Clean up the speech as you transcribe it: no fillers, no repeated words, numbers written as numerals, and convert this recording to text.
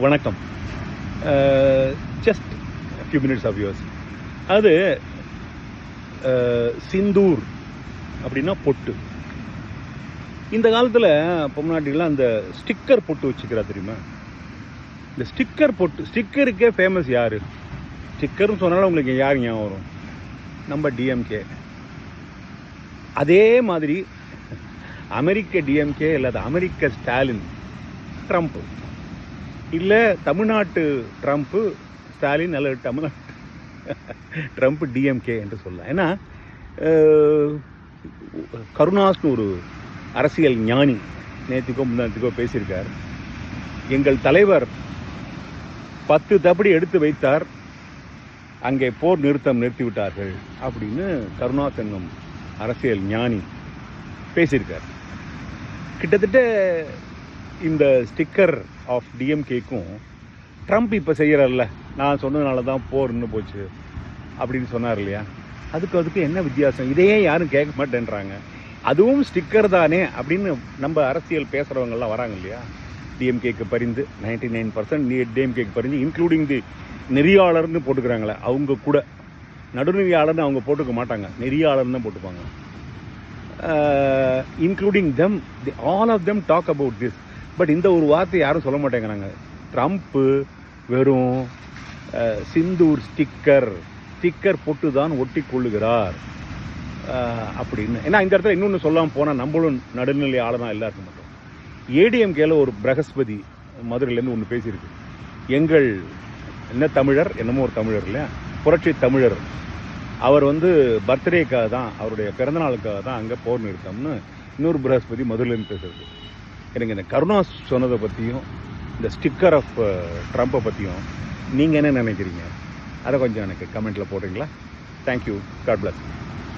வணக்கம். Just few minutes of yours. அது சிந்தூர் அப்படின்னா பொட்டு. இந்த காலத்தில் பொம்னாட்டிலாம் அந்த ஸ்டிக்கர் பொட்டு வச்சுக்கிறா தெரியுமா? இந்த ஸ்டிக்கர் பொட்டு, ஸ்டிக்கருக்கே ஃபேமஸ் யார்? ஸ்டிக்கர்னு சொன்னாலும் உங்களுக்கு யார் ஞாபகம் வரும்? நம்ம டிஎம்கே. அதே மாதிரி அமெரிக்க டிஎம்கே இல்லாத அமெரிக்க ஸ்டாலின் ட்ரம்ப்பு, இல்லை தமிழ்நாட்டு ட்ரம்ப்பு ஸ்டாலின் அல்லது தமிழ்நாட்டு ட்ரம்ப் டிஎம்கே என்று சொல்லலாம். ஏன்னா கருணாஸ்னு ஒரு அரசியல் ஞானி நேற்றுக்கோ முன்னாத்துக்கோ பேசியிருக்கார். எங்கள் தலைவர் 10 தப்படி எடுத்து வைத்தார், அங்கே போர் நிறுத்திவிட்டார்கள் அப்படின்னு கருணாஸ் என்னும் அரசியல் ஞானி பேசியிருக்கார். கிட்டத்தட்ட இந்த ஸ்டிக்கர் ஆஃப் டிஎம்கேக்கும் ட்ரம்ப் இப்போ செய்கிறார்ல, நான் சொன்னதுனால தான் போர் நின்று போச்சு அப்படின்னு சொன்னார் இல்லையா, அதுக்கு என்ன வித்தியாசம்? இதையே யாரும் கேட்க மாட்டேன்றாங்க. அதுவும் ஸ்டிக்கர் தானே அப்படின்னு நம்ம அரசியல் பேசுகிறவங்கெல்லாம் வராங்க இல்லையா. டிஎம்கேக்கு பரிந்து 99% டிஎம்கேக்கு பரிந்து, இன்க்ளூடிங் தி நெறியாளர்னு போட்டுக்கிறாங்களே, அவங்க கூட நடுநெறியாளர்னு அவங்க போட்டுக்க மாட்டாங்க, நெறியாளர்னு தான் போட்டுப்பாங்க. Including them, all of them talk about this. But இந்த ஒரு வார்த்தை யாரும் சொல்ல மாட்டேங்கிறாங்க. ட்ரம்ப்பு வெறும் சிந்தூர் ஸ்டிக்கர் பொட்டு தான் ஒட்டி கொள்ளுகிறார் அப்படின்னு. ஏன்னா இந்த இடத்துல இன்னொன்று சொல்லாமல் போனால் நம்மளும் நடுநிலை ஆளுதான் எல்லாருக்கும் மட்டும். ஏடிஎம்கேல ஒரு பிரகஸ்பதி மதுரையிலேருந்து ஒன்று பேசியிருக்கு. எங்கள் என்ன தமிழர், என்னமோ ஒரு தமிழர் இல்லையா, புரட்சி தமிழர், அவர் பர்த்டேக்காக தான், அவருடைய பிறந்தநாளுக்காக தான் அங்கே போர் நிறுத்தம்னு இன்னொரு பிரகஸ்பதி மதுரையிலேருந்து பேசுறது. எனக்கு இந்த கருணாஸ் சொன்னதை பற்றியும் இந்த ஸ்டிக்கர் ஆஃப் ட்ரம்ப்பை பற்றியும் நீங்கள் என்ன நினைக்கிறீங்க? அதை கொஞ்சம் எனக்கு கமெண்ட்டில் போடுறீங்களா? தேங்க்யூ. God plus.